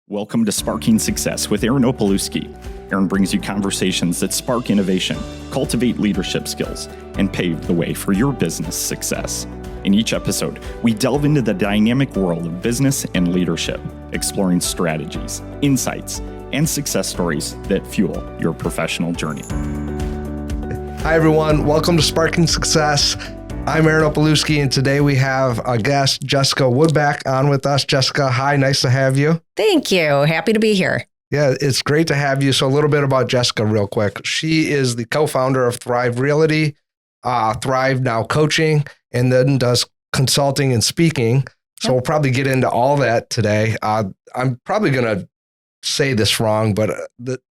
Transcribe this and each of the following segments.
Welcome to Sparking Success with Aaron Opalewski. Aaron brings you conversations that spark innovation, cultivate leadership skills, and pave the way for your business success. In each episode, we delve into the dynamic world of business and leadership, exploring strategies, insights, and success stories that fuel your professional journey. Hi, everyone. Welcome to Sparking Success. I'm Aaron Opalewski, and today we have a guest, Jessica Woodback, on with us. Jessica, hi. Nice to have you. Thank you. Happy to be here. Yeah, it's great to have you. So a little bit about Jessica real quick. She is the co-founder of Thrive Realty, Thrive Now Coaching, and then does consulting and speaking. So We'll probably get into all that today. I'm probably going to say this wrong, but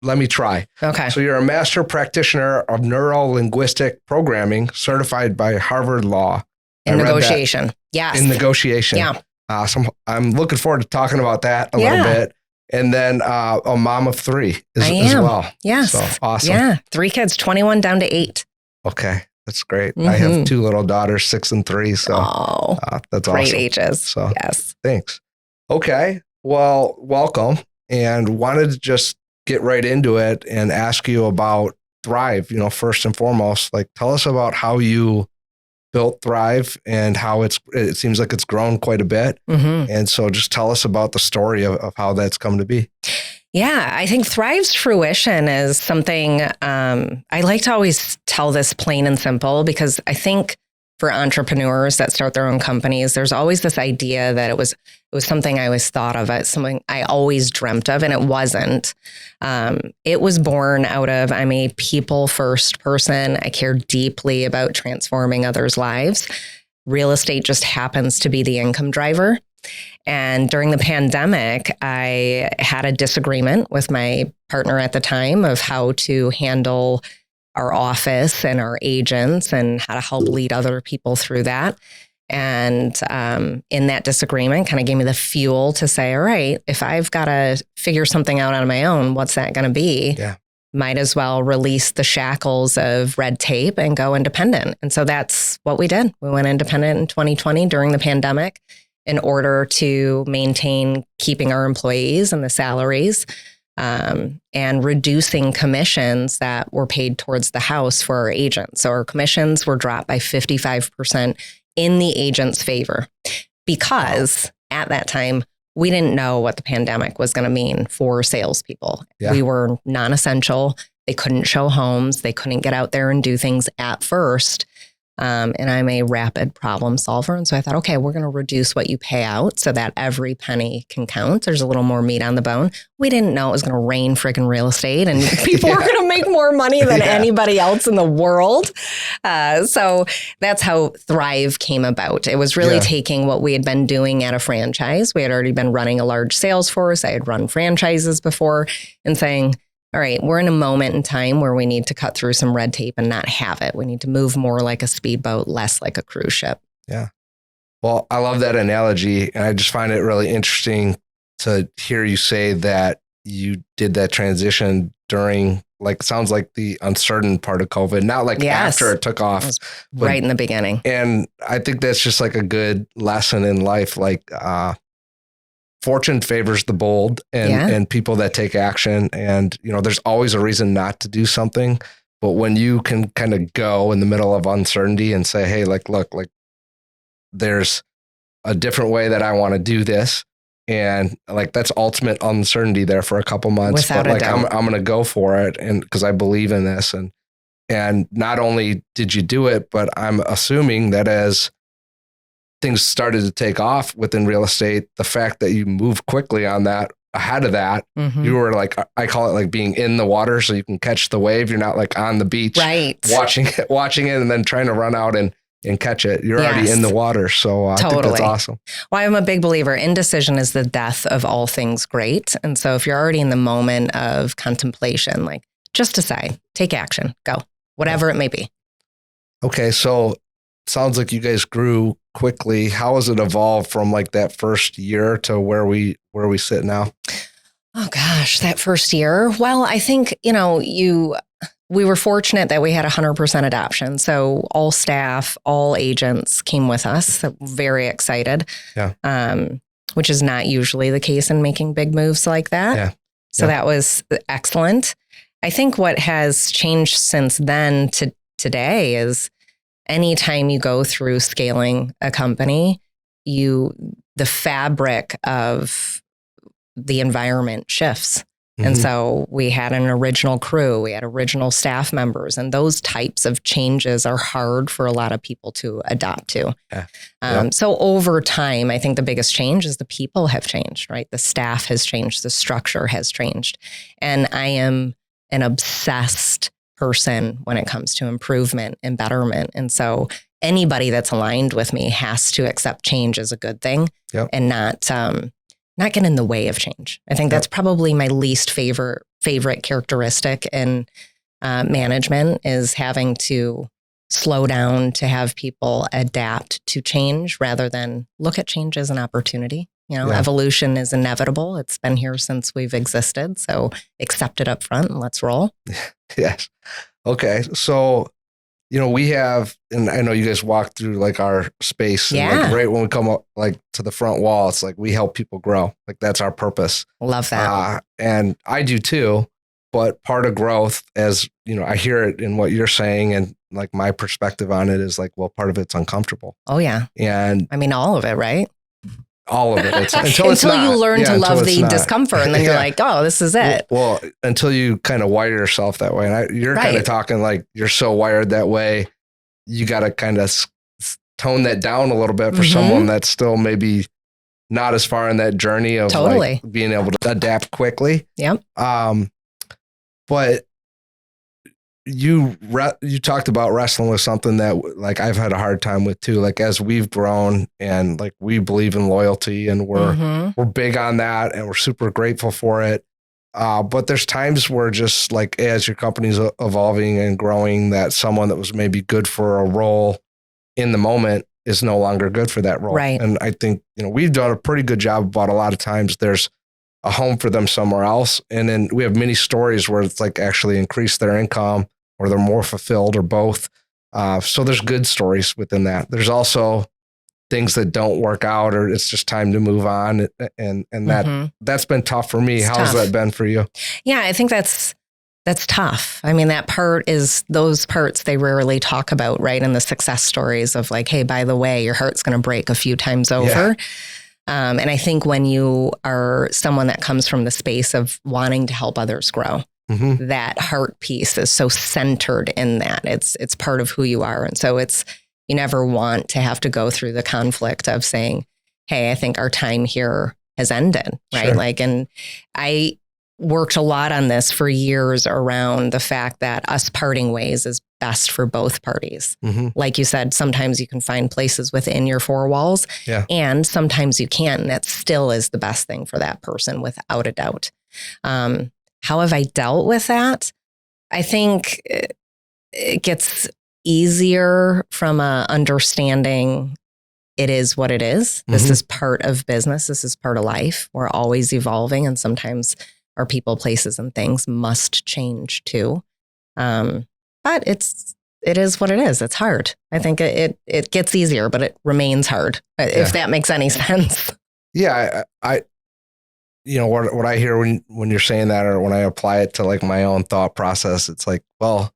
let me try. Okay. So you're a master practitioner of Neuro-Linguistic programming, certified by Harvard Law. In negotiation. Yes. In negotiation. Yeah. So I'm looking forward to talking about that a little bit. And then a mom of three as well. Yes. So awesome. Yeah. 3 kids, 21 down to 8. Okay. That's great. I have 2 little daughters, 6 and 3. So that's great awesome. ages. So yes. Thanks. Okay. Well, welcome. And wanted to just get right into it and ask you about Thrive, first and foremost. Like, tell us about how you built Thrive and how it seems like it's grown quite a bit. Mm-hmm. And so just tell us about the story of how that's come to be. Yeah, I think Thrive's fruition is something I like to always tell this plain and simple, because I think for entrepreneurs that start their own companies, there's always this idea that it was something I always thought of as something I always dreamt of, and it wasn't. It was born out of, I'm a people first person. I care deeply about transforming others' lives. Real estate just happens to be the income driver. And during the pandemic, I had a disagreement with my partner at the time of how to handle our office and our agents and how to help lead other people through that. And in that disagreement kind of gave me the fuel to say, all right, if I've got to figure something out on my own, what's that going to be? Yeah. Might as well release the shackles of red tape and go independent. And so that's what we did. We went independent in 2020 during the pandemic in order to maintain keeping our employees and the salaries, and reducing commissions that were paid towards the house for our agents. So our commissions were dropped by 55% in the agent's favor, because at that time, we didn't know what the pandemic was going to mean for salespeople. Yeah. We were non-essential. They couldn't show homes. They couldn't get out there and do things at first. And I'm a rapid problem solver. And so I thought, okay, we're going to reduce what you pay out so that every penny can count. There's a little more meat on the bone. We didn't know it was going to rain friggin' real estate and people were going to make more money than anybody else in the world. So that's how Thrive came about. It was really taking what we had been doing at a franchise. We had already been running a large sales force. I had run franchises before, and saying, all right, we're in a moment in time where we need to cut through some red tape and not have it. We need to move more like a speedboat, less like a cruise ship. Yeah. Well, I love that analogy. And I just find it really interesting to hear you say that you did that transition during, sounds like the uncertain part of COVID, not after it took off. It right in the beginning. And I think that's just a good lesson in life. Fortune favors the bold and people that take action. And, there's always a reason not to do something. But when you can kind of go in the middle of uncertainty and say, hey, look, there's a different way that I want to do this. And that's ultimate uncertainty there for a couple months. Without a doubt. I'm going to go for it. And because I believe in this. And not only did you do it, but I'm assuming that as things started to take off within real estate, the fact that you moved quickly on that, ahead of that, you were I call it being in the water so you can catch the wave. You're not on the beach, right, watching it and then trying to run out and catch it. You're already in the water. So I think that's awesome. Well, I'm a big believer. Indecision is the death of all things great. And so if you're already in the moment of contemplation, just decide, take action, go, whatever it may be. Okay. So sounds like you guys grew quickly. How has it evolved from that first year to where we sit now? Oh gosh, that first year. Well, I think, we were fortunate that we had 100% adoption. So all staff, all agents came with us. So very excited. Yeah. which is not usually the case in making big moves like that. Yeah. So that was excellent. I think what has changed since then to today is anytime you go through scaling a company, the fabric of the environment shifts. And so we had an original crew, we had original staff members, and those types of changes are hard for a lot of people to adapt to. So over time, I think the biggest change is the people have changed, right? The staff has changed, the structure has changed. And I am an obsessed person when it comes to improvement and betterment. And so anybody that's aligned with me has to accept change as a good thing and not get in the way of change. I think that's probably my least favorite characteristic in management, is having to slow down to have people adapt to change rather than look at change as an opportunity. Evolution is inevitable. It's been here since we've existed. So accept it up front and let's roll. Yes. Okay. So, we have, and I know you guys walk through like our space. And like right when we come up like to the front wall, it's like we help people grow. Like that's our purpose. Love that. And I do too. But part of growth, as I hear it in what you're saying, and like my perspective on it is like, well, part of it's uncomfortable. Oh yeah. And I mean, all of it, right? All of it. Until you learn to love the discomfort, and then you're like, oh, this is it. Well, until you kind of wire yourself that way. And you're kind of talking like you're so wired that way. You got to kind of tone that down a little bit for someone that's still maybe not as far in that journey of like being able to adapt quickly. Yep. But you talked about wrestling with something that like I've had a hard time with too. Like as we've grown and like we believe in loyalty and we're big on that and we're super grateful for it. But there's times where just like as your company's evolving and growing, that someone that was maybe good for a role in the moment is no longer good for that role. Right. And I think, we've done a pretty good job about a lot of times there's a home for them somewhere else. And then we have many stories where it's like actually increased their income or they're more fulfilled or both. So there's good stories within that. There's also things that don't work out or it's just time to move on. And that's been tough for me. How's that been for you? Yeah, I think that's tough. I mean, that part is those parts they rarely talk about, right? In the success stories of like, hey, by the way, your heart's going to break a few times over. And I think when you are someone that comes from the space of wanting to help others grow, that heart piece is so centered in that. It's part of who you are. And so you never want to have to go through the conflict of saying, hey, I think our time here has ended, right? Sure. Like, and I worked a lot on this for years around the fact that us parting ways is best for both parties. Like you said, sometimes you can find places within your four walls and sometimes you can't. And that still is the best thing for that person without a doubt. How have I dealt with that? I think it gets easier from a understanding it is what it is. This is part of business. This is part of life. We're always evolving and sometimes our people, places, and things must change too. But it is what it is. It's hard. I think it gets easier, but it remains hard, if that makes any sense. Yeah, I what I hear when you're saying that, or when I apply it to like my own thought process, it's like, well,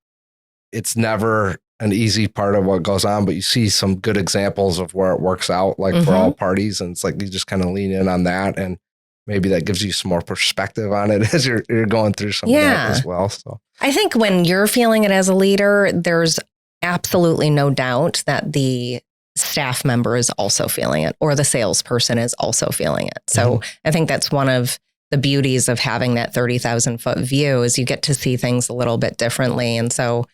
it's never an easy part of what goes on, but you see some good examples of where it works out, like for all parties. And it's like, you just kind of lean in on that. And maybe that gives you some more perspective on it as you're going through some of that as well. So I think when you're feeling it as a leader, there's absolutely no doubt that the staff member is also feeling it, or the salesperson is also feeling it. So I think that's one of the beauties of having that 30,000 foot view, is you get to see things a little bit differently. And so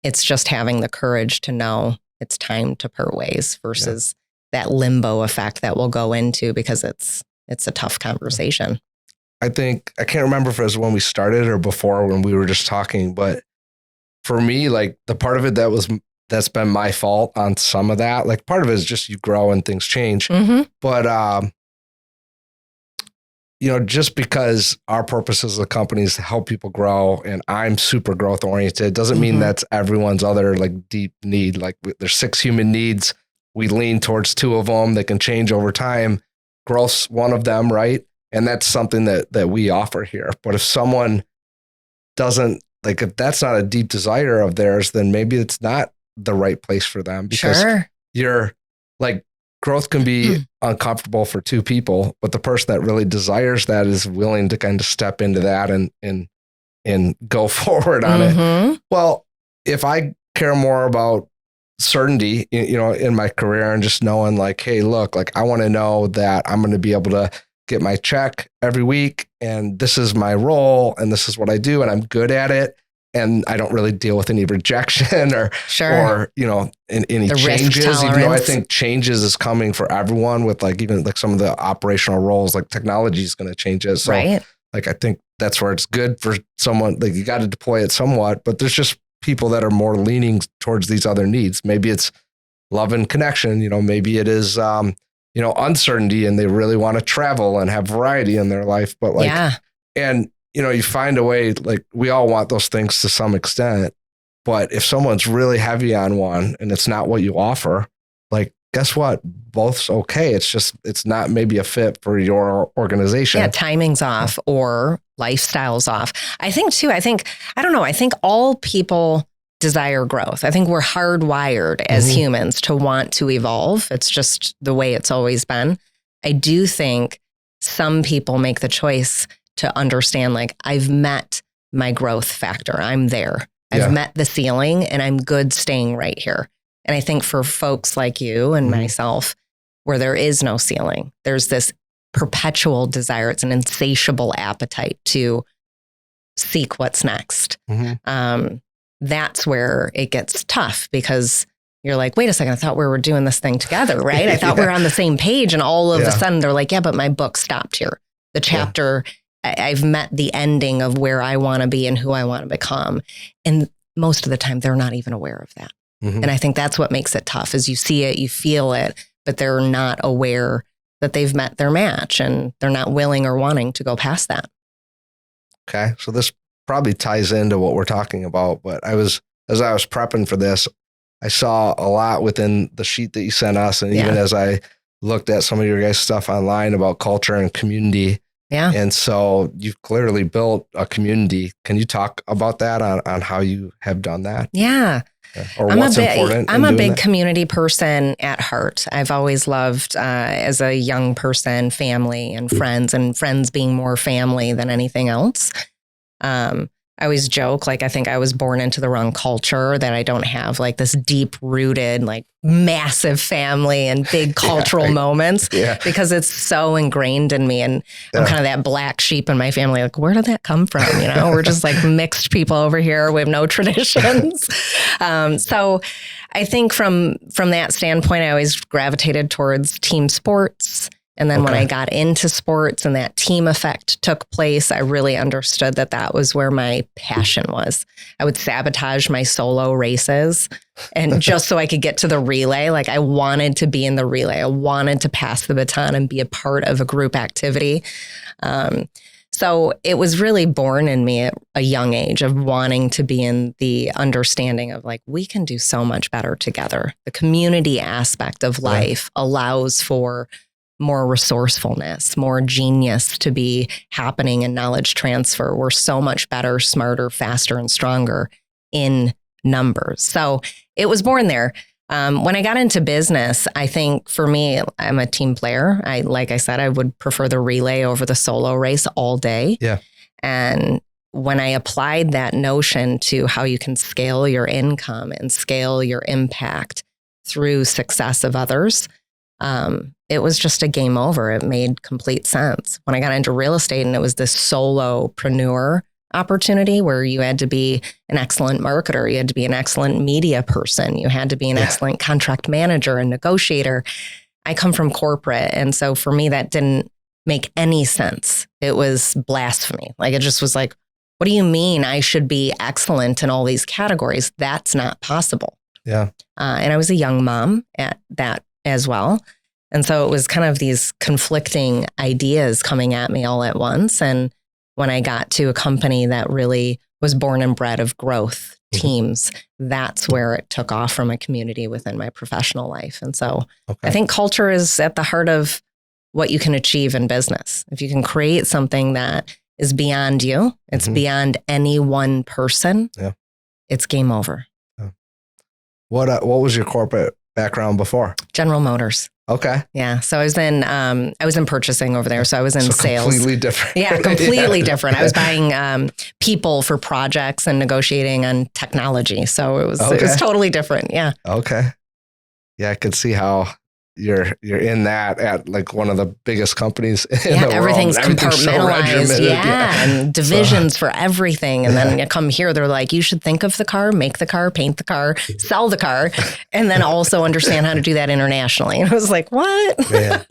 it's just having the courage to know it's time to part ways versus that limbo effect that we'll go into, because it's a tough conversation. I think, I can't remember if it was when we started or before when we were just talking, but for me, like the part of it that's been my fault on some of that. Like part of it is just you grow and things change. But, just because our purpose as a company is to help people grow and I'm super growth oriented, doesn't mean that's everyone's other like deep need. Like there's 6 human needs. We lean towards 2 of them that can change over time. growth's one of them, right? And that's something that we offer here. But if someone doesn't, like, if that's not a deep desire of theirs, then maybe it's not the right place for them, because you're like, growth can be uncomfortable for two people, but the person that really desires that is willing to kind of step into that and go forward on it. Well, if I care more about certainty, in my career, and just knowing like, hey, look, like, I want to know that I'm going to be able to get my check every week, and this is my role, and this is what I do, and I'm good at it, and I don't really deal with any rejection or any the changes. Even though I think changes is coming for everyone, with like even like some of the operational roles, like technology is going to change it. So like, I think that's where it's good for someone, like, you got to deploy it somewhat, but there's just people that are more leaning towards these other needs. Maybe it's love and connection, maybe it is, uncertainty, and they really want to travel and have variety in their life, but like, and you find a way, like, we all want those things to some extent, but if someone's really heavy on one and it's not what you offer, like, guess what? Both's okay. It's just, it's not maybe a fit for your organization. Yeah, timing's off or lifestyle's off. I think all people desire growth. I think we're hardwired as humans to want to evolve. It's just the way it's always been. I do think some people make the choice to understand, like, I've met my growth factor. I'm there. I've met the ceiling, and I'm good staying right here. And I think for folks like you and myself, where there is no ceiling, there's this perpetual desire. It's an insatiable appetite to seek what's next. That's where it gets tough, because you're like, wait a second, I thought we were doing this thing together, right? I thought we were on the same page. And all of a sudden they're like, yeah, but my book stopped here. The chapter, I've met the ending of where I want to be and who I want to become. And most of the time they're not even aware of that. And I think that's what makes it tough, is you see it, you feel it, but they're not aware that they've met their match, and they're not willing or wanting to go past that. Okay. So this probably ties into what we're talking about, but as I was prepping for this, I saw a lot within the sheet that you sent us. And even as I looked at some of your guys' stuff online about culture and community. And so you've clearly built a community. Can you talk about that on how you have done that? Or what's important? I'm a big community person at heart. I've always loved, as a young person, family and friends being more family than anything else. I always joke, like, I think I was born into the wrong culture, that I don't have like this deep rooted, like, massive family and big cultural moments, because it's so ingrained in me. And I'm kind of that black sheep in my family. Like, where did that come from? We're just like mixed people over here. We have no traditions. So I think from that standpoint, I always gravitated towards team sports. And then when I got into sports and that team effect took place, I really understood that that was where my passion was. I would sabotage my solo races, and just so I could get to the relay. Like, I wanted to be in the relay. I wanted to pass the baton and be a part of a group activity. So it was really born in me at a young age of wanting to be in the understanding of, like, we can do so much better together. The community aspect of life allows for more resourcefulness, more genius to be happening in knowledge transfer. We're so much better, smarter, faster, and stronger in numbers. So it was born there. When I got into business, I think for me, I'm a team player. Like I said, I would prefer the relay over the solo race all day. And when I applied that notion to how you can scale your income and scale your impact through success of others, it was just a game over. It made complete sense. When I got into real estate, and it was this solopreneur opportunity where you had to be an excellent marketer, you had to be an excellent media person, you had to be an excellent contract manager and negotiator. I come from corporate. And so for me, that didn't make any sense. It was blasphemy. Like, it just was like, what do you mean I should be excellent in all these categories? That's not possible. And I was a young mom at that as well. And so it was kind of these conflicting ideas coming at me all at once. And when I got to a company that really was born and bred of growth teams, that's where it took off from a community within my professional life. And so I think culture is at the heart of what you can achieve in business. If you can create something that is beyond you, it's beyond any one person, it's game over. Yeah. What was your corporate background before? General Motors. Okay. Yeah. So I was in purchasing over there. So I was in sales. Completely different. Yeah, completely different. I was buying people for projects and negotiating on technology. So it was totally different. Yeah. Okay. Yeah, I could see how you're in that at like one of the biggest companies in the everything's world. Compartmentalized. And divisions for everything. And then you come here, they're like, you should think of the car, make the car, paint the car, sell the car, and then also understand how to do that internationally. And I was like, what? Man.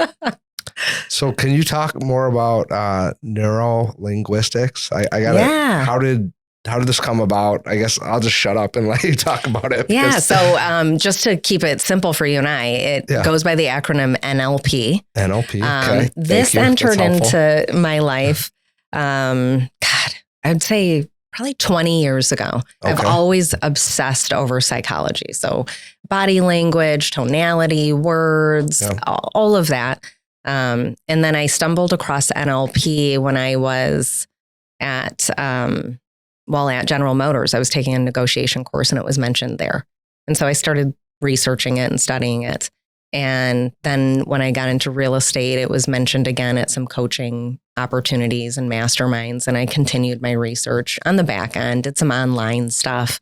So can you talk more about neuro-linguistics? I gotta, how did this come about? I guess I'll just shut up and let you talk about it. Yeah. So just to keep it simple for you and I, it goes by the acronym NLP. NLP. Okay. This entered into my life, I'd say probably 20 years ago. Okay. I've always obsessed over psychology. So body language, tonality, words, all of that. And then I stumbled across NLP when I was at General Motors. I was taking a negotiation course and it was mentioned there. And so I started researching it and studying it. And then when I got into real estate, it was mentioned again at some coaching opportunities and masterminds. And I continued my research on the back end, did some online stuff.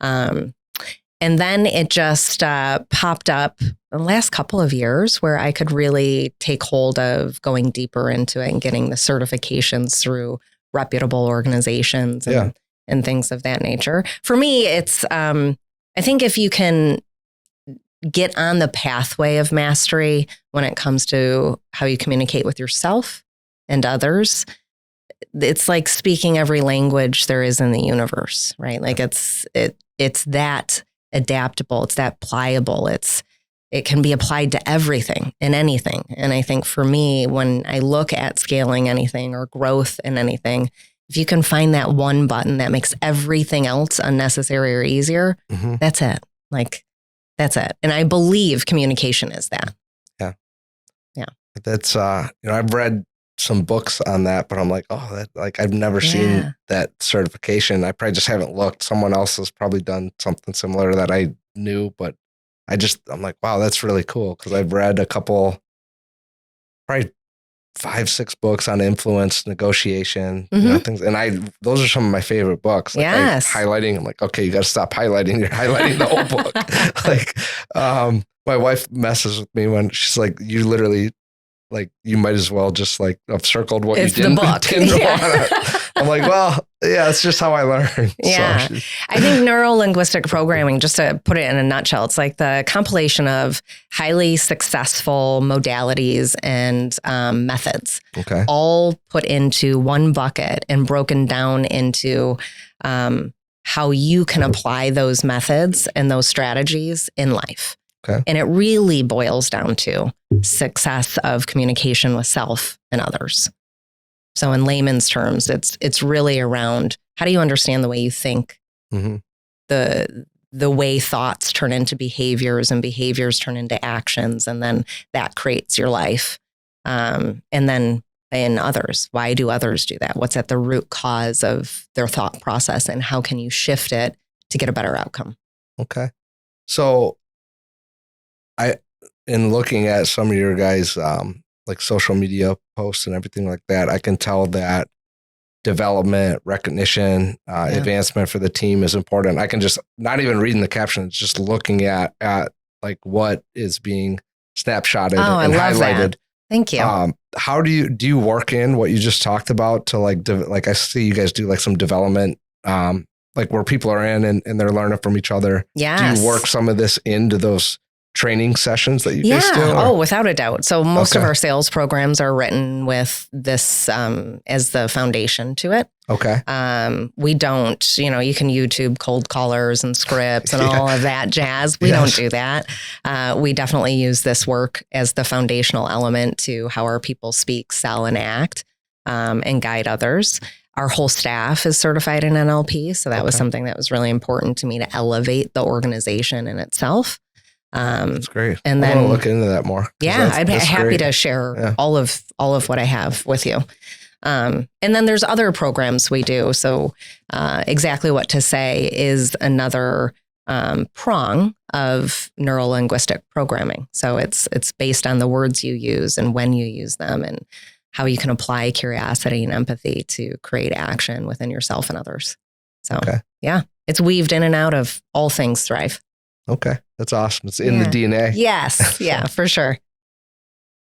And then it just popped up the last couple of years where I could really take hold of going deeper into it and getting the certifications through reputable organizations and things of that nature. For me, it's, I think if you can get on the pathway of mastery when it comes to how you communicate with yourself and others, it's like speaking every language there is in the universe, right? Like it's that adaptable, it's that pliable, it can be applied to everything and anything. And I think for me, when I look at scaling anything or growth in anything, if you can find that one button that makes everything else unnecessary or easier, that's it. Like, that's it. And I believe communication is that. Yeah. Yeah. That's, I've read some books on that, but I'm like, I've never seen that certification. I probably just haven't looked. Someone else has probably done something similar that I knew, but I'm like, wow, that's really cool. Cause I've read a couple, probably 5-6 books on influence, negotiation, things. And those are some of my favorite books. Like highlighting, I'm like, okay, you got to stop highlighting. You're highlighting the whole book. Like, my wife messes with me when she's like, you literally, like, you might as well just like have circled what it's you didn't, the book. didn't want to. I'm like, well, yeah, it's just how I learn. Yeah. So I think neuro-linguistic programming, just to put it in a nutshell, it's like the compilation of highly successful modalities and methods, all put into one bucket and broken down into how you can apply those methods and those strategies in life. And it really boils down to success of communication with self and others. So in layman's terms, it's really around how do you understand the way you think, the way thoughts turn into behaviors and behaviors turn into actions, and then that creates your life. And then in others, why do others do that? What's at the root cause of their thought process, and how can you shift it to get a better outcome? Okay. So in looking at some of your guys' like social media posts and everything like that, I can tell that development, recognition, advancement for the team is important. I can just, not even reading the captions, just looking at like what is being snapshotted and highlighted. That. Thank you. How do you work in what you just talked about to like I see you guys do like some development, like where people are in and they're learning from each other. Yes. Do you work some of this into those training sessions that you guys do? Oh, without a doubt. So most of our sales programs are written with this as the foundation to it. Okay. We don't, you can YouTube cold callers and scripts and all of that jazz. We don't do that. We definitely use this work as the foundational element to how our people speak, sell, and act, and guide others. Our whole staff is certified in NLP. So that was something that was really important to me to elevate the organization in itself. That's great. And I then want to look into that more. Yeah, I'd be happy great. to share all of what I have with you. And then there's other programs we do. So exactly what to say is another prong of neuro-linguistic programming. So it's based on the words you use and when you use them and how you can apply curiosity and empathy to create action within yourself and others. So yeah, it's weaved in and out of all things Thrive. Okay. That's awesome. It's in the DNA. Yes. Yeah, for sure.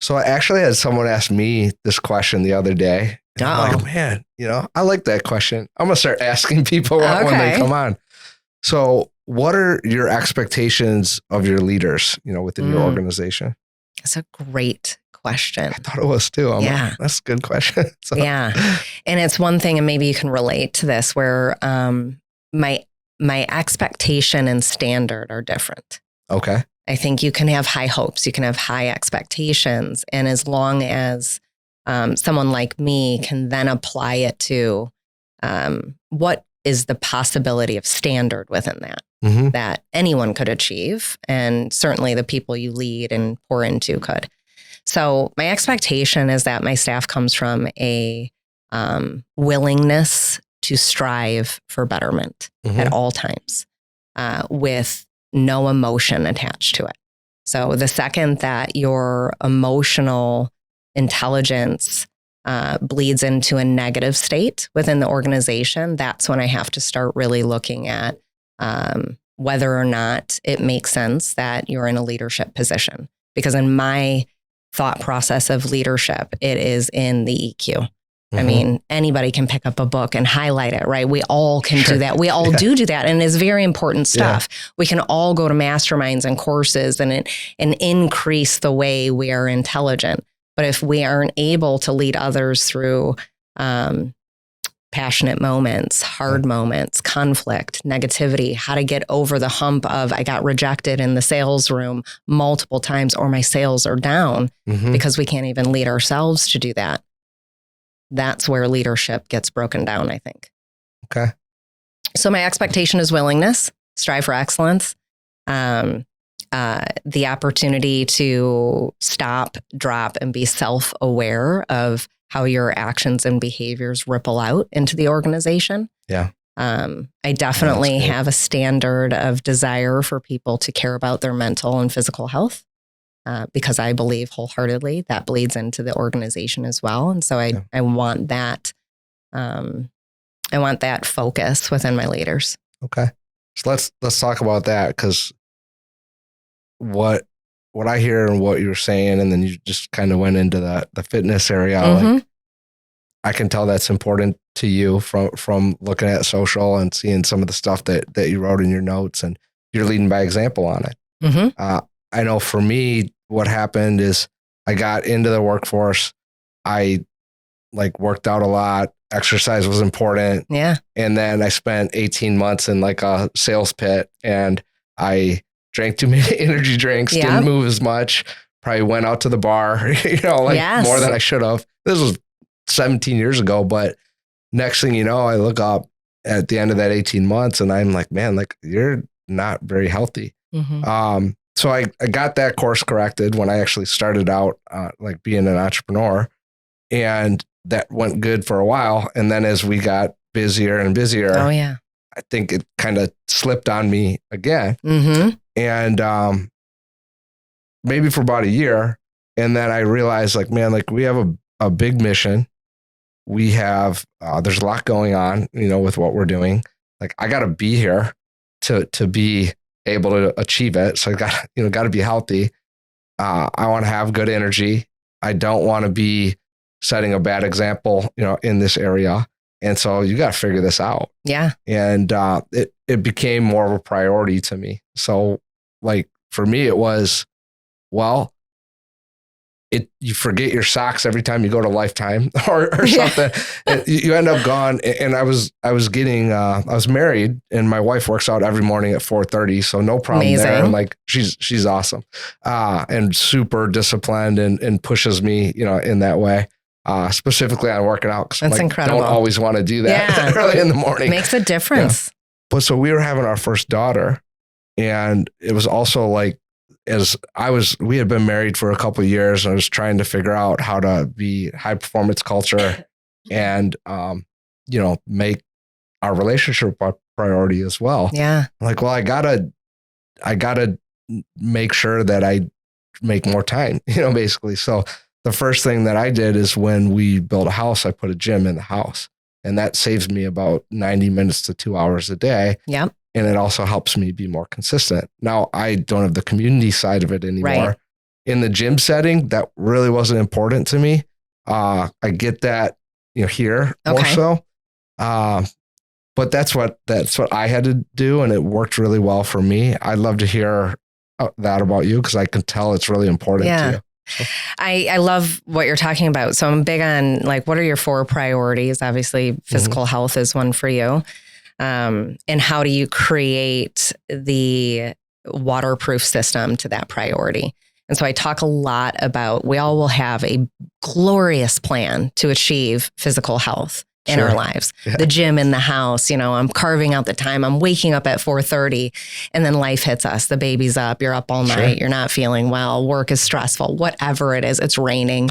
So I actually had someone ask me this question the other day. And I'm like, man, I like that question. I'm going to start asking people when they come on. So what are your expectations of your leaders, within your organization? That's a great question. I thought it was too. Like, that's a good question. So. Yeah. And it's one thing, and maybe you can relate to this, where my expectation and standard are different. Okay. I think you can have high hopes, you can have high expectations. And as long as someone like me can then apply it to what is the possibility of standard within that, that anyone could achieve. And certainly the people you lead and pour into could. So my expectation is that my staff comes from a willingness to strive for betterment at all times with no emotion attached to it. So the second that your emotional intelligence bleeds into a negative state within the organization, that's when I have to start really looking at whether or not it makes sense that you're in a leadership position. Because in my thought process of leadership, it is in the EQ. I mean, anybody can pick up a book and highlight it, right? We all can do that. We all do that. And it's very important stuff. We can all go to masterminds and courses and increase the way we are intelligent. But if we aren't able to lead others through passionate moments, hard moments, conflict, negativity, how to get over the hump of I got rejected in the sales room multiple times or my sales are down because we can't even lead ourselves to do that. That's where leadership gets broken down, I think. Okay. So my expectation is willingness, strive for excellence, the opportunity to stop, drop, and be self-aware of how your actions and behaviors ripple out into the organization. Yeah. I definitely have a standard of desire for people to care about their mental and physical health. Because I believe wholeheartedly that bleeds into the organization as well. And so I want that, focus within my leaders. Okay. So let's talk about that, because what I hear and what you're saying, and then you just kind of went into the fitness area. Like, I can tell that's important to you from looking at social and seeing some of the stuff that you wrote in your notes, and you're leading by example on it. I know for me, what happened is I got into the workforce. I worked out a lot. Exercise was important. Yeah. And then I spent 18 months in a sales pit, and I drank too many energy drinks, didn't move as much, probably went out to the bar, more than I should have. This was 17 years ago, but next thing you know, I look up at the end of that 18 months and I'm like, man, you're not very healthy. So I got that course corrected when I actually started out, being an entrepreneur, and that went good for a while. And then as we got busier and busier, I think it kind of slipped on me again. And maybe for about a year. And then I realized we have a big mission. We have, there's a lot going on, with what we're doing. I got to be here to be able to achieve it. So I got to be healthy. I want to have good energy. I don't want to be setting a bad example, in this area. And so you got to figure this out. Yeah. And it became more of a priority to me. So for me, it was, you forget your socks every time you go to Lifetime or something. And you end up gone. And I was married, and my wife works out every morning at 4:30. So no problem there. And she's awesome. And super disciplined and pushes me, in that way. Specifically on working out. That's incredible. Don't always want to do that early in the morning. Makes a difference. Yeah. But so we were having our first daughter, and it was also we had been married for a couple of years, and I was trying to figure out how to be high performance culture and, make our relationship a priority as well. Yeah. Like, well, I gotta make sure that I make more time, basically. So the first thing that I did is when we built a house, I put a gym in the house, and that saves me about 90 minutes to 2 hours a day. Yep. And it also helps me be more consistent. Now, I don't have the community side of it anymore. Right. In the gym setting, that really wasn't important to me. I get that, here more so. But that's what I had to do, and it worked really well for me. I'd love to hear that about you, because I can tell it's really important to you. So. I love what you're talking about. So I'm big on, like, what are your 4 priorities? Obviously, physical health is one for you. And how do you create the waterproof system to that priority? And so I talk a lot about, we all will have a glorious plan to achieve physical health in our lives. Yeah. The gym in the house, I'm carving out the time. I'm waking up at 4:30, and then life hits us. The baby's up. You're up all night. You're not feeling well. Work is stressful. Whatever it is, it's raining.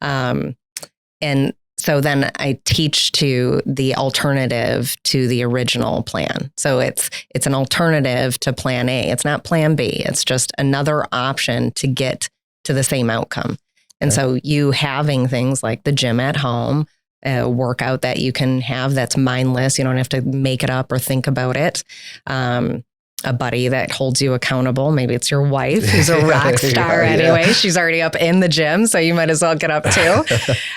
And so then I teach to the alternative to the original plan. So it's an alternative to plan A. It's not plan B. It's just another option to get to the same outcome. And so you having things like the gym at home, a workout that you can have that's mindless. You don't have to make it up or think about it. A buddy that holds you accountable. Maybe it's your wife, who's a rock star anyway. Yeah. She's already up in the gym, so you might as well get up too.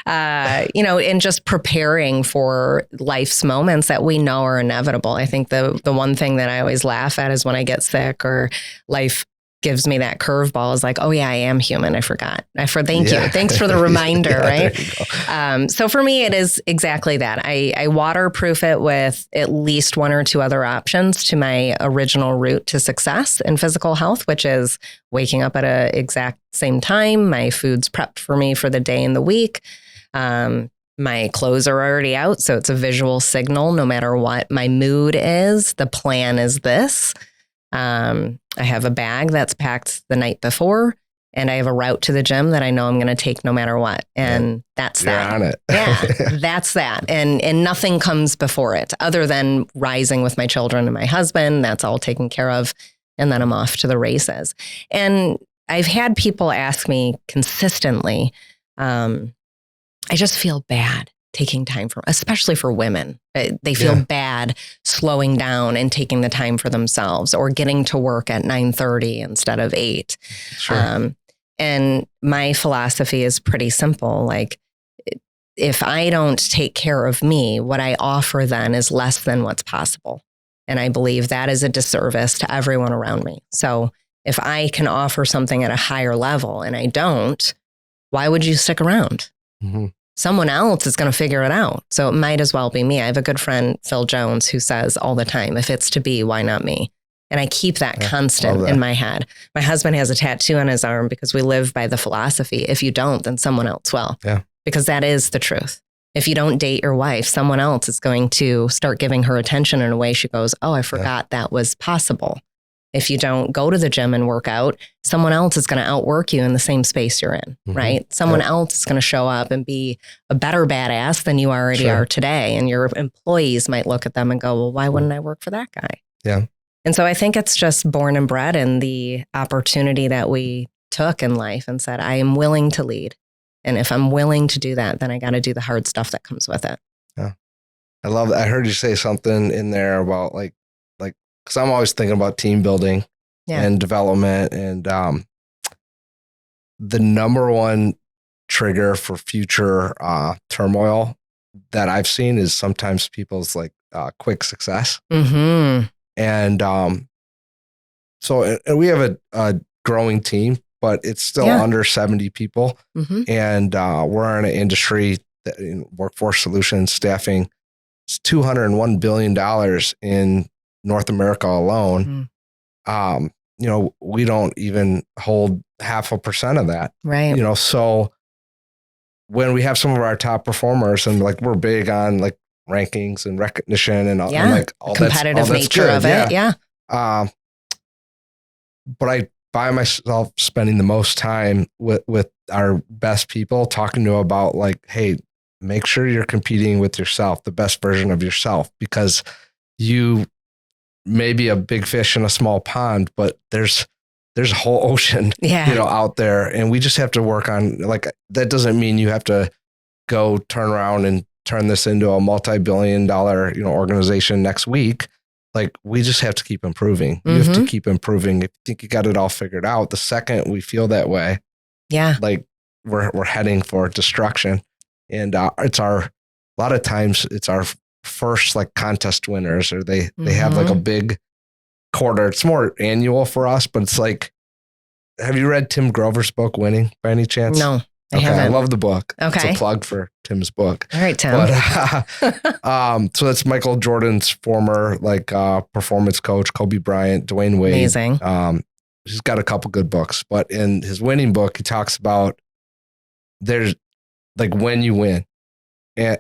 And just preparing for life's moments that we know are inevitable. I think the one thing that I always laugh at is when I get sick or life gives me that curveball, is like, oh yeah, I am human. I forgot. Thank you. Thanks for the reminder. Right. So for me, it is exactly that. I waterproof it with at least 1 or 2 other options to my original route to success in physical health, which is waking up at a exact same time. My food's prepped for me for the day and the week. My clothes are already out. So it's a visual signal. No matter what my mood is, the plan is this. I have a bag that's packed the night before, and I have a route to the gym that I know I'm going to take no matter what. And that's that. You're on it. Yeah, that's that. And nothing comes before it other than rising with my children and my husband. That's all taken care of. And then I'm off to the races. And I've had people ask me consistently, I just feel bad taking time for, especially for women. They feel bad slowing down and taking the time for themselves, or getting to work at 9:30 instead of 8. Sure. And my philosophy is pretty simple. Like, if I don't take care of me, what I offer then is less than what's possible. And I believe that is a disservice to everyone around me. So if I can offer something at a higher level and I don't, why would you stick around? Mm-hmm. Someone else is going to figure it out. So it might as well be me. I have a good friend, Phil Jones, who says all the time, if it's to be, why not me? And I keep that constant in my head. My husband has a tattoo on his arm because we live by the philosophy, if you don't, then someone else will. Yeah. Because that is the truth. If you don't date your wife, someone else is going to start giving her attention in a way she goes, oh, I forgot that was possible. If you don't go to the gym and work out, someone else is going to outwork you in the same space you're in, right? Someone else is going to show up and be a better badass than you already are today. And your employees might look at them and go, well, why wouldn't I work for that guy? Yeah. And so I think it's just born and bred in the opportunity that we took in life and said, I am willing to lead. And if I'm willing to do that, then I got to do the hard stuff that comes with it. Yeah. I love that. I heard you say something in there about like, because I'm always thinking about team building and development, and the number one trigger for future turmoil that I've seen is sometimes people's like quick success. Mm-hmm. And so we have a growing team, but it's still under 70 people. Mm-hmm. And we're in an industry that, in workforce solutions, staffing, it's $201 billion in North America alone. We don't even hold 0.5% of that. Right. So when we have some of our top performers, and like we're big on like rankings and recognition and all, and like all competitive that's nature good. of it. Yeah. But find myself spending the most time with our best people, talking to about like, hey, make sure you're competing with yourself, the best version of yourself, because you may be a big fish in a small pond, but there's a whole ocean, out there. And we just have to work on, like, that doesn't mean you have to go turn around and turn this into a multi-billion-dollar, organization next week. Like, we just have to keep improving. You have to keep improving. If you think you got it all figured out, the second we feel that way, like we're heading for destruction. And a lot of times it's our first like contest winners, or they have like a big quarter. It's more annual for us, but it's like, have you read Tim Grover's book, Winning, by any chance? No, I haven't. I love the book. Okay. It's a plug for Tim's book. All right, Tim. But, so that's Michael Jordan's former performance coach, Kobe Bryant, Dwayne Wade. Amazing. He's got a couple good books, but in his winning book, he talks about there's like when you win, and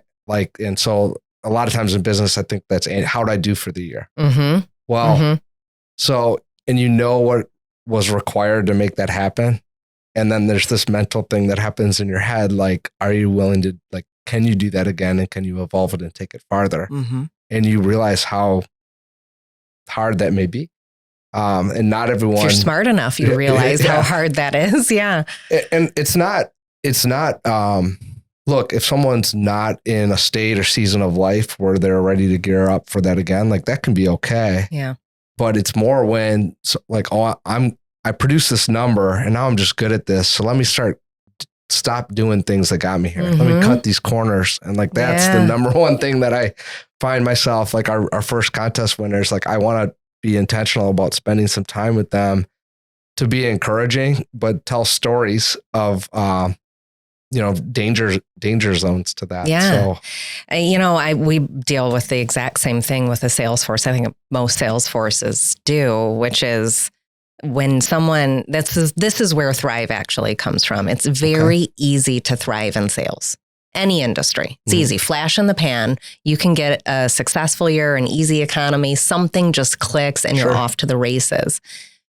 so a lot of times in business, I think that's how did I do for the year? Well, so, and what was required to make that happen. And then there's this mental thing that happens in your head. Like, are you willing to, like, can you do that again? And can you evolve it and take it farther? And you realize how hard that may be. And not everyone. If you're smart enough, you realize how hard that is. Yeah. And it's not, look, if someone's not in a state or season of life where they're ready to gear up for that again, like that can be okay. Yeah. But it's more when like, oh, I produced this number and now I'm just good at this. So let me stop doing things that got me here. Let me cut these corners. And like, that's the number one thing that I find myself, like our first contest winners, like I want to be intentional about spending some time with them to be encouraging, but tell stories of, danger zones to that. Yeah. So, we deal with the exact same thing with a sales force. I think most sales forces do, which is when someone this is where Thrive actually comes from. It's very easy to thrive in sales. Any industry. It's easy. Flash in the pan. You can get a successful year, an easy economy, something just clicks and you're off to the races.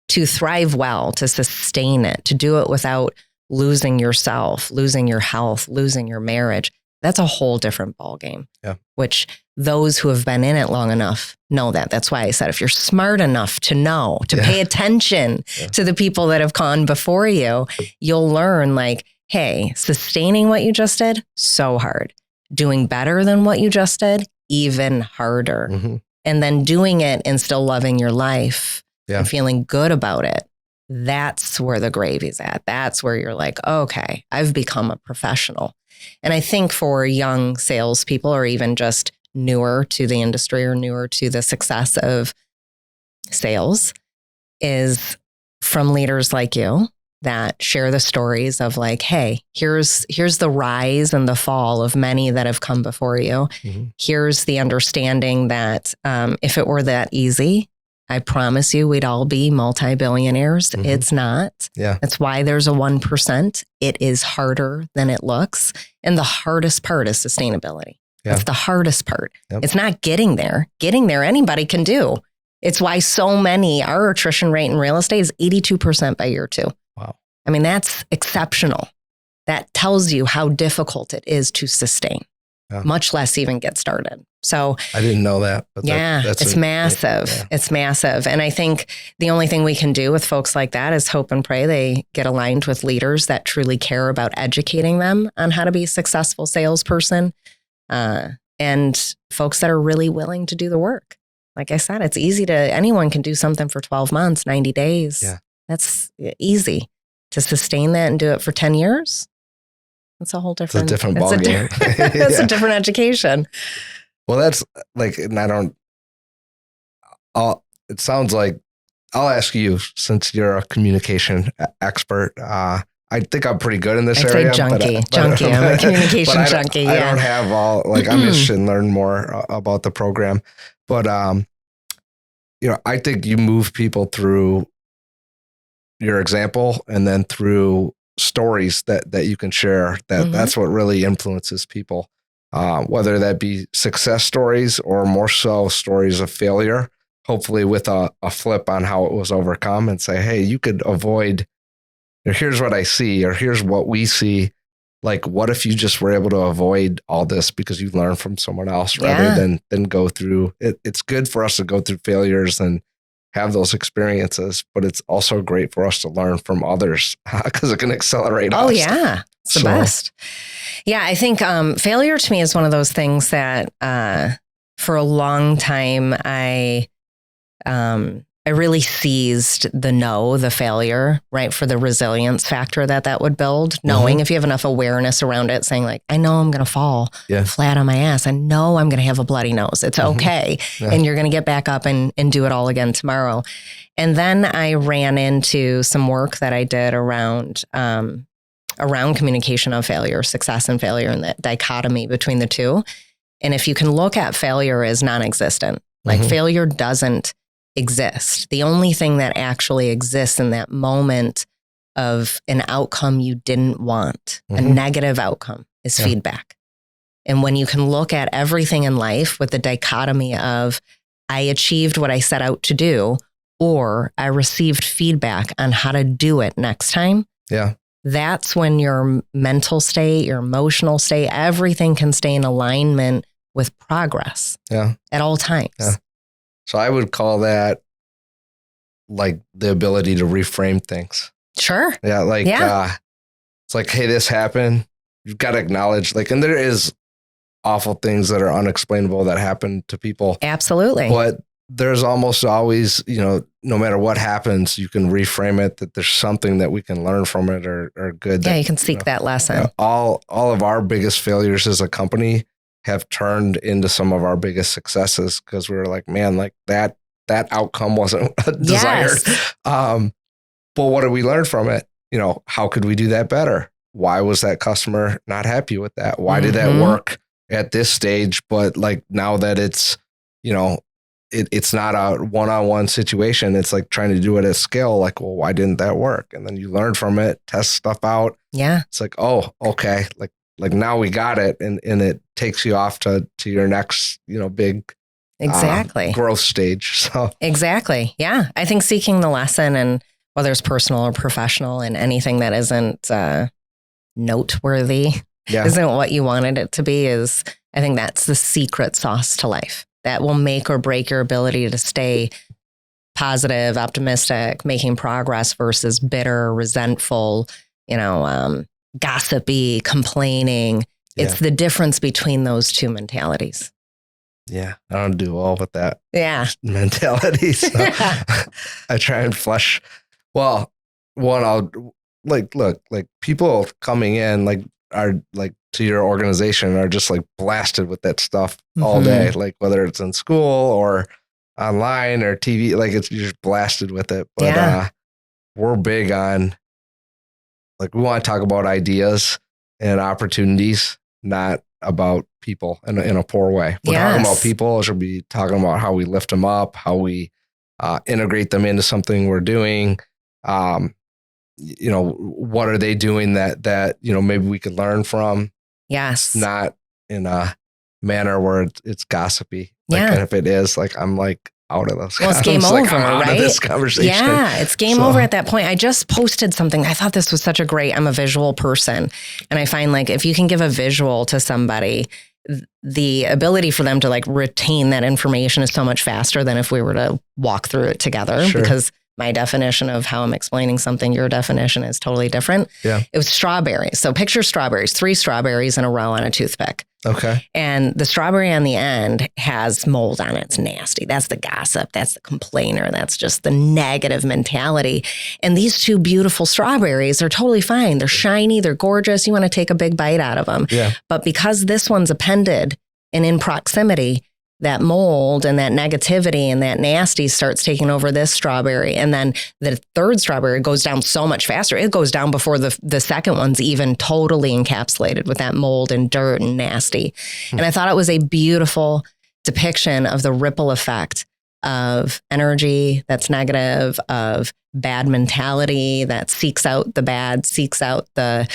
To thrive well, to sustain it, to do it without losing yourself, losing your health, losing your marriage, that's a whole different ballgame. Yeah. Which those who have been in it long enough know that. That's why I said, if you're smart enough to know, to pay attention to the people that have gone before you, you'll learn like, hey, sustaining what you just did, so hard. Doing better than what you just did, even harder. And then doing it and still loving your life and feeling good about it. That's where the gravy's at. That's where you're like, okay, I've become a professional. And I think for young salespeople, or even just newer to the industry or newer to the success of sales, is from leaders like you that share the stories of like, hey, here's the rise and the fall of many that have come before you. Here's the understanding that if it were that easy, I promise you we'd all be multi-billionaires. It's not. Yeah. That's why there's a 1%. It is harder than it looks. And the hardest part is sustainability. Yeah. That's the hardest part. Yep. It's not getting there. Getting there, anybody can do. It's why so many, our attrition rate in real estate is 82% by year 2. Wow. I mean, that's exceptional. That tells you how difficult it is to sustain, much less even get started. So I didn't know that. But it's massive. Yeah. It's massive. And I think the only thing we can do with folks like that is hope and pray they get aligned with leaders that truly care about educating them on how to be a successful salesperson, and folks that are really willing to do the work. Like I said, it's easy anyone can do something for 12 months, 90 days. Yeah. That's easy. To sustain that and do it for 10 years, it's a whole different, it's a different ballgame. It's a different education. Well, that's like, and it sounds like I'll ask you, since you're a communication expert. I think I'm pretty good in this area. I'd say junkie. I'm a communication junkie. I don't have all, like, I'm interested in learning more about the program, but, I think you move people through your example and then through stories that you can share, that's what really influences people. Whether that be success stories or more so stories of failure hopefully with a flip on how it was overcome and say, hey, you could avoid, or here's what I see, or here's what we see. Like, what if you just were able to avoid all this because you learn from someone else rather than go through it? It's good for us to go through failures and have those experiences, but it's also great for us to learn from others because it can accelerate us. Oh, yeah. It's the best. Yeah, I think failure to me is one of those things that for a long time, I really seized the failure, right? For the resilience factor that would build, knowing if you have enough awareness around it, saying like, I know I'm going to fall flat on my ass. I know I'm going to have a bloody nose. It's okay. And you're going to get back up and do it all again tomorrow. And then I ran into some work that I did around communication of failure, success and failure, and the dichotomy between the two. And if you can look at failure as non-existent, like failure doesn't exist. The only thing that actually exists in that moment of an outcome you didn't want, a negative outcome, is feedback. And when you can look at everything in life with the dichotomy of I achieved what I set out to do, or I received feedback on how to do it next time. Yeah. That's when your mental state, your emotional state, everything can stay in alignment with progress at all times. Yeah. So I would call that like the ability to reframe things. Sure. Yeah. It's like, hey, this happened. You've got to acknowledge, like, and there is awful things that are unexplainable that happen to people. Absolutely. But there's almost always, no matter what happens, you can reframe it, that there's something that we can learn from it or good. Yeah, you can seek that lesson. All of our biggest failures as a company have turned into some of our biggest successes because we were like, man, like that outcome wasn't desired. Yes. But what did we learn from it? How could we do that better? Why was that customer not happy with that? Why did that work at this stage? But like now that it's, it's not a one-on-one situation. It's like trying to do it at scale. Like, well, why didn't that work? And then you learn from it, test stuff out. Yeah. It's like, oh, okay. Like now we got it. And it takes you off to your next, big growth stage. So exactly. Yeah. I think seeking the lesson, and whether it's personal or professional, and anything that isn't noteworthy, isn't what you wanted it to be, is, I think that's the secret sauce to life that will make or break your ability to stay positive, optimistic, making progress versus bitter, resentful, gossipy, complaining. It's the difference between those two mentalities. Yeah, I don't do well with that mentality. So I try and flush. Well, I'll look, people coming in are to your organization are just like blasted with that stuff all day, like whether it's in school or online or TV, you're just blasted with it. But we're big on, we want to talk about ideas and opportunities, not about people in a poor way. We're talking about people. We should be talking about how we lift them up, how we integrate them into something we're doing. What are they doing that maybe we could learn from? Yes. Not in a manner where it's gossipy. And if it is, I'm out of this. Well, it's game over, I'm out right? of this conversation. Yeah, it's game over at that point. I just posted something. I thought this was such a great, I'm a visual person. And I find if you can give a visual to somebody, the ability for them to retain that information is so much faster than if we were to walk through it together. Sure. Because my definition of how I'm explaining something, your definition is totally different. Yeah. It was strawberries. So picture strawberries, 3 strawberries in a row on a toothpick. Okay. And the strawberry on the end has mold on it. It's nasty. That's the gossip. That's the complainer. That's just the negative mentality. And these 2 beautiful strawberries are totally fine. They're shiny. They're gorgeous. You want to take a big bite out of them. Yeah. But because this one's appended and in proximity, that mold and that negativity and that nasty starts taking over this strawberry. And then the 3rd strawberry goes down so much faster. It goes down before the second one's even totally encapsulated with that mold and dirt and nasty. And I thought it was a beautiful depiction of the ripple effect of energy that's negative, of bad mentality that seeks out the bad, seeks out the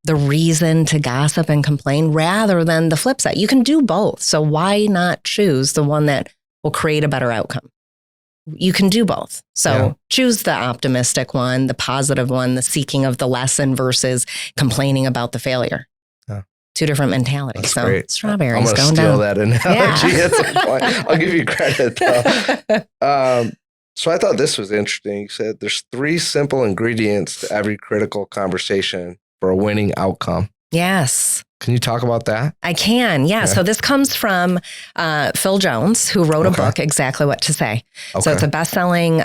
reason to gossip and complain rather than the flip side. You can do both. So why not choose the one that will create a better outcome. You can do both. So choose the optimistic one, the positive one, the seeking of the lesson versus complaining about the failure. Yeah. Two different mentalities. That's so great. strawberries I'm going to going steal down. that analogy at some point. I'll give you credit though. So I thought this was interesting. You said there's 3 simple ingredients to every critical conversation for a winning outcome. Yes. Can you talk about that? I can. Yeah. So this comes from Phil Jones, who wrote a book, Exactly What to Say. Okay. So it's a best-selling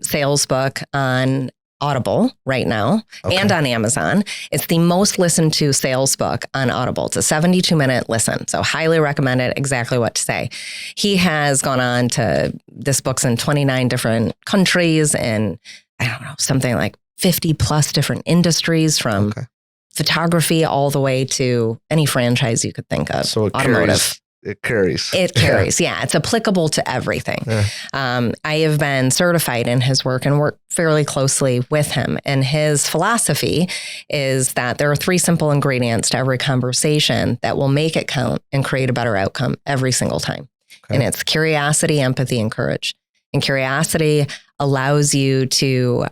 sales book on Audible right now and on Amazon. It's the most listened to sales book on Audible. It's a 72-minute listen. So highly recommend it. Exactly What to Say. He has gone on to, this book's in 29 different countries and I don't know, something like 50 plus different industries from photography all the way to any franchise you could think of. So automotive. It carries. It carries. Yeah. It's applicable to everything. Yeah. I have been certified in his work and work fairly closely with him. And his philosophy is that there are 3 simple ingredients to every conversation that will make it count and create a better outcome every single time. And it's curiosity, empathy, and courage. And curiosity allows you to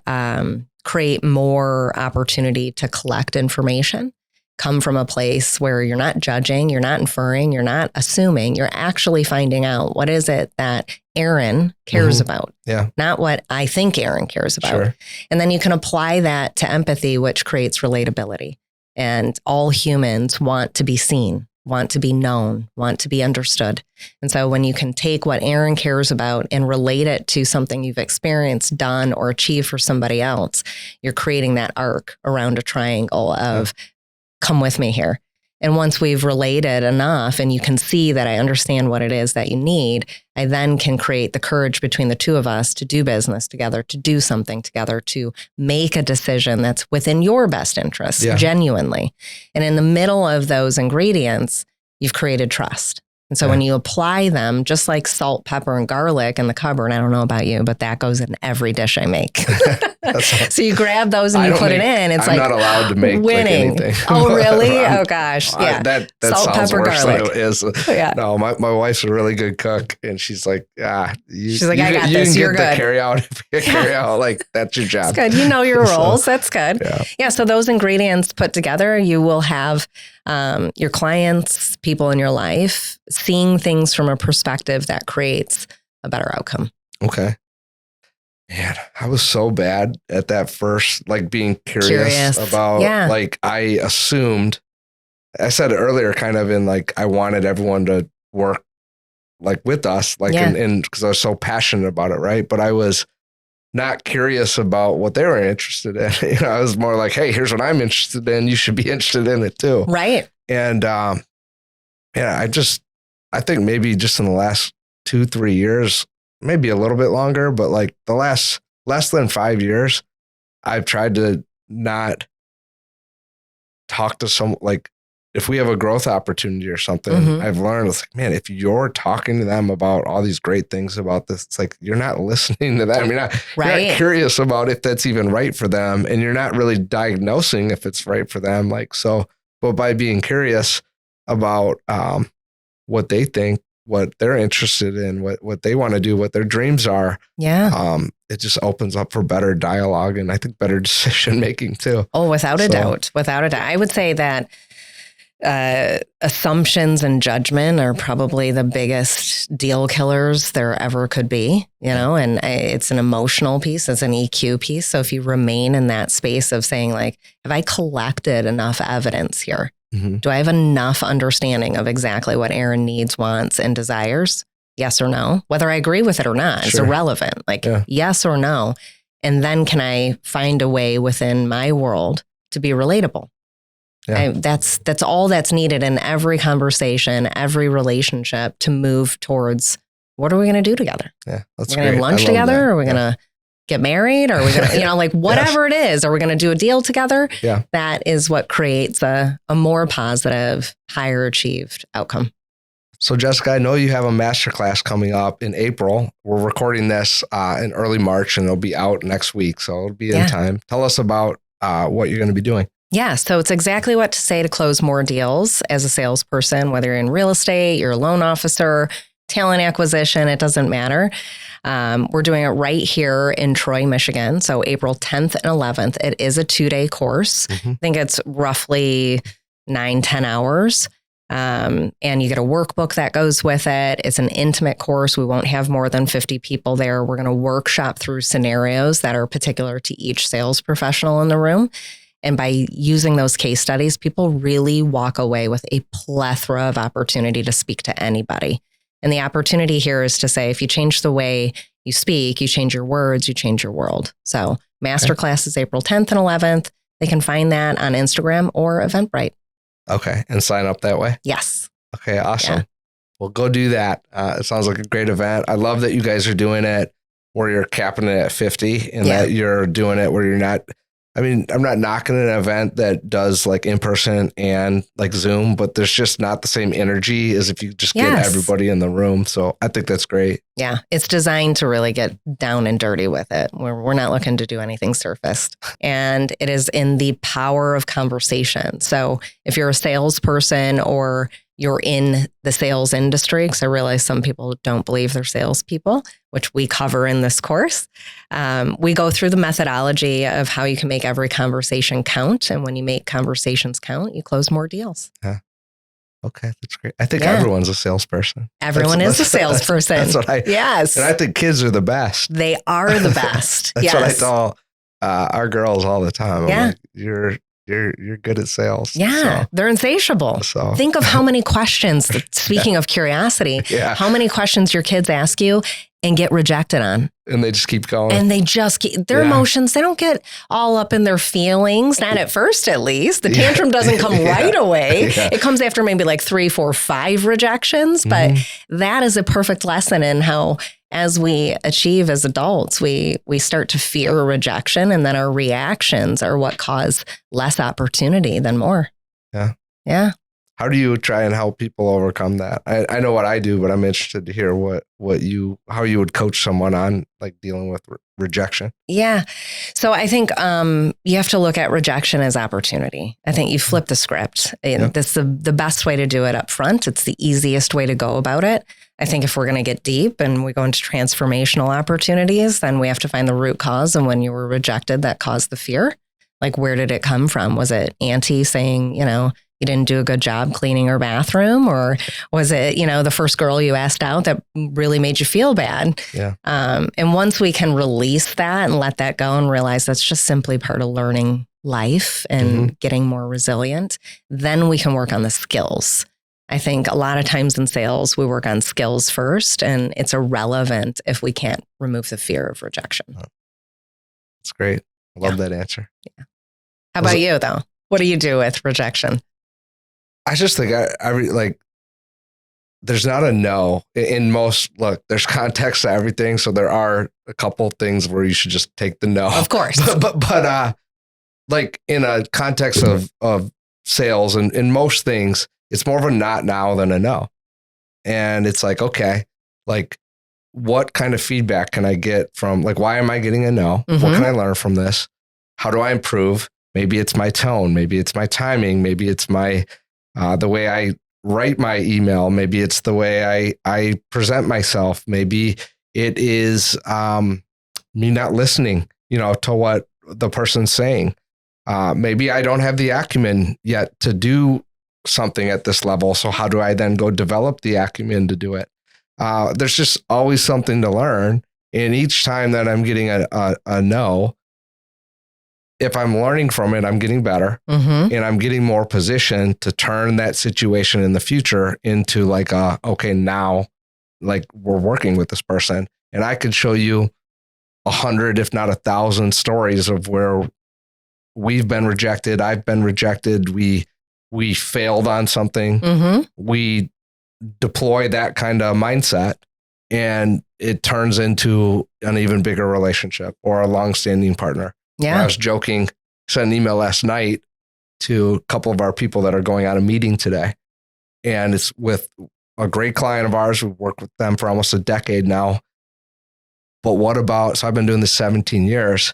create more opportunity to collect information, come from a place where you're not judging, you're not inferring, you're not assuming, you're actually finding out what is it that Aaron cares about, not what I think Aaron cares about. Sure. And then you can apply that to empathy, which creates relatability. And all humans want to be seen, want to be known, want to be understood. And so when you can take what Aaron cares about and relate it to something you've experienced, done, or achieved for somebody else, you're creating that arc around a triangle of come with me here. And once we've related enough and you can see that I understand what it is that you need, I then can create the courage between the two of us to do business together, to do something together, to make a decision that's within your best interest, genuinely. And in the middle of those ingredients, you've created trust. And so when you apply them, just like salt, pepper, and garlic in the cupboard, I don't know about you, but that goes in every dish I make. So you grab those and you put it in. It's I'm like not allowed to make winning. Like anything. Oh, really? Oh, gosh. Yeah. That salt, sounds pepper, worse garlic. than it is. No, my wife's a really good cook, and she's like, she's like, I got this. You're good. Carry out, like that's your job. That's good. You know your roles. That's good. Yeah. So those ingredients put together, you will have your clients, people in your life, seeing things from a perspective that creates a better outcome. Okay. Man, I was so bad at that first, like being curious. About, like I assumed, I said it earlier, kind of in like, I wanted everyone to work like with us, like in because I was so passionate about it. Right. But I was not curious about what they were interested in. I was more like, hey, here's what I'm interested in. You should be interested in it too. Right. And, I think maybe just in the last 2-3 years, maybe a little bit longer, but like the less than 5 years, I've tried to not talk to some, like if we have a growth opportunity or something, I've learned it's like, man, if you're talking to them about all these great things about this, it's like, you're not listening to them. You're not curious about if that's even right for them. And you're not really diagnosing if it's right for them. Like, so, but by being curious about, what they think, what they're interested in, what they want to do, what their dreams are. Yeah. It just opens up for better dialogue and I think better decision making too. Oh, without a doubt. I would say that assumptions and judgment are probably the biggest deal killers there ever could be, and it's an emotional piece, it's an EQ piece. So if you remain in that space of saying like, have I collected enough evidence here? Do I have enough understanding of exactly what Aaron needs, wants, and desires? Yes or no? Whether I agree with it or not, it's irrelevant. Like yes or no. And then can I find a way within my world to be relatable? Yeah. That's all that's needed in every conversation, every relationship to move towards what are we going to do together? Yeah, that's we're going to have lunch together? That. Are we going to get married? Or are we going to, like whatever it is, are we going to do a deal together? Yeah. That is what creates a more positive, higher achieved outcome. So Jessica, I know you have a masterclass coming up in April. We're recording this in early March and it'll be out next week. So it'll be in time. Tell us about what you're going to be doing. Yeah. So it's exactly what to say to close more deals as a salesperson, whether you're in real estate, you're a loan officer, talent acquisition, it doesn't matter. We're doing it right here in Troy, Michigan. So April 10th and 11th. It is a 2-day course. I think it's roughly 9-10 hours. And you get a workbook that goes with it. It's an intimate course. We won't have more than 50 people there. We're going to workshop through scenarios that are particular to each sales professional in the room. And by using those case studies, people really walk away with a plethora of opportunity to speak to anybody. And the opportunity here is to say, if you change the way you speak, you change your words, you change your world. So masterclass is April 10th and 11th. They can find that on Instagram or Eventbrite. Okay. And sign up that way? Yes. Okay. Awesome. Yeah. Well, go do that. It sounds like a great event. I love that you guys are doing it where you're capping it at 50 and that you're doing it where you're not. I mean, I'm not knocking an event that does like in person and like Zoom, but there's just not the same energy as if you just get everybody in the room. So I think that's great. Yeah. It's designed to really get down and dirty with it. We're not looking to do anything surfaced. And it is in the power of conversation. So if you're a salesperson or you're in the sales industry, because I realize some people don't believe they're salespeople, which we cover in this course. We go through the methodology of how you can make every conversation count. And when you make conversations count, you close more deals. Yeah. Okay, that's great. I think everyone's a salesperson. Everyone is a salesperson. That's what I, yes. And I think kids are the best. They are the best. That's what I tell our girls all the time. I'm like, you're good at sales. Yeah, so. They're insatiable. So. Think of how many questions, speaking of curiosity, how many questions your kids ask you and get rejected on. And they just keep going. And they just keep, their emotions, they don't get all up in their feelings, not at first at least. The tantrum doesn't come right away. It comes after maybe like 3, 4, 5 rejections. But that is a perfect lesson in how, as we achieve as adults, we start to fear rejection, and then our reactions are what cause less opportunity than more. Yeah. Yeah. How do you try and help people overcome that? I know what I do, but I'm interested to hear how you would coach someone on like dealing with rejection. Yeah. So I think you have to look at rejection as opportunity. I think you flip the script. That's the best way to do it up front. It's the easiest way to go about it. I think if we're going to get deep and we go into transformational opportunities, then we have to find the root cause. And when you were rejected, that caused the fear. Like, where did it come from? Was it auntie saying, you didn't do a good job cleaning her bathroom? Or was it, the first girl you asked out that really made you feel bad? Yeah. And once we can release that and let that go and realize that's just simply part of learning life and getting more resilient, then we can work on the skills. I think a lot of times in sales, we work on skills first, and it's irrelevant if we can't remove the fear of rejection. That's great. I love that answer. Yeah. How about you, though? What do you do with rejection? I just think there's not a no in most, there's context to everything. So there are a couple things where you should just take the no. Of course. But like in a context of sales and in most things, it's more of a not now than a no. And it's like, okay, like what kind of feedback can I get from, like, why am I getting a no? What can I learn from this? How do I improve? Maybe it's my tone. Maybe it's my timing. Maybe it's my, the way I write my email. Maybe it's the way I present myself. Maybe it is me not listening, to what the person's saying. Maybe I don't have the acumen yet to do something at this level. So how do I then go develop the acumen to do it? There's just always something to learn. And each time that I'm getting a no, if I'm learning from it, I'm getting better and I'm getting more positioned to turn that situation in the future into like, okay, now like we're working with this person, and I could show you 100, if not 1,000 stories of where we've been rejected. I've been rejected. We failed on something. We deploy that kind of mindset and it turns into an even bigger relationship or a long-standing partner. Yeah. I was joking, sent an email last night to a couple of our people that are going on a meeting today. And it's with a great client of ours. We've worked with them for almost a decade now. But what about, so I've been doing this 17 years.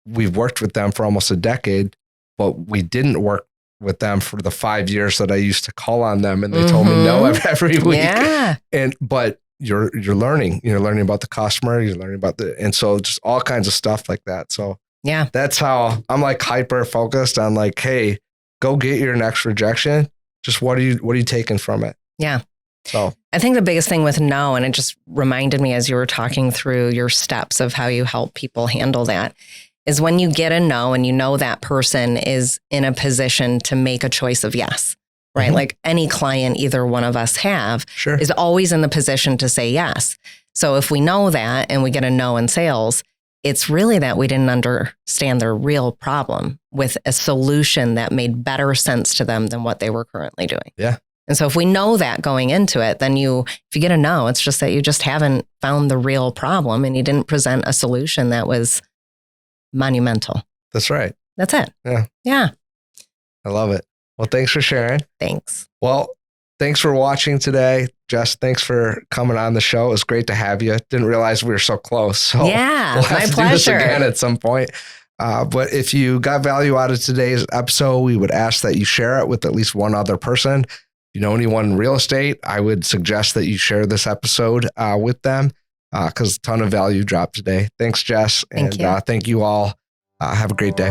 We've worked with them for almost a decade, but we didn't work with them for the 5 years that I used to call on them, and they told me no every week. Yeah. But you're learning. You're learning about the customer. You're learning about and so just all kinds of stuff like that. So yeah, that's how I'm like hyper focused on like, hey, go get your next rejection. Just what are you taking from it? Yeah. So I think the biggest thing with no, and it just reminded me as you were talking through your steps of how you help people handle that, is when you get a no and you know that person is in a position to make a choice of yes, right? Mm-hmm. Like any client either one of us have sure. is always in the position to say yes. So if we know that and we get a no in sales, it's really that we didn't understand their real problem with a solution that made better sense to them than what they were currently doing. Yeah. And so if we know that going into it, then if you get a no, it's just that you just haven't found the real problem and you didn't present a solution that was monumental. That's right. That's it. Yeah. Yeah. I love it. Well, thanks for sharing. Thanks. Well, thanks for watching today. Jess, thanks for coming on the show. It was great to have you. Didn't realize we were so close. So yeah, we'll have my to pleasure. do this again at some point. But if you got value out of today's episode, we would ask that you share it with at least one other person. If you know anyone in real estate, I would suggest that you share this episode with them because a ton of value dropped today. Thanks, Jess. Thank you. Thank you all. Have a great day.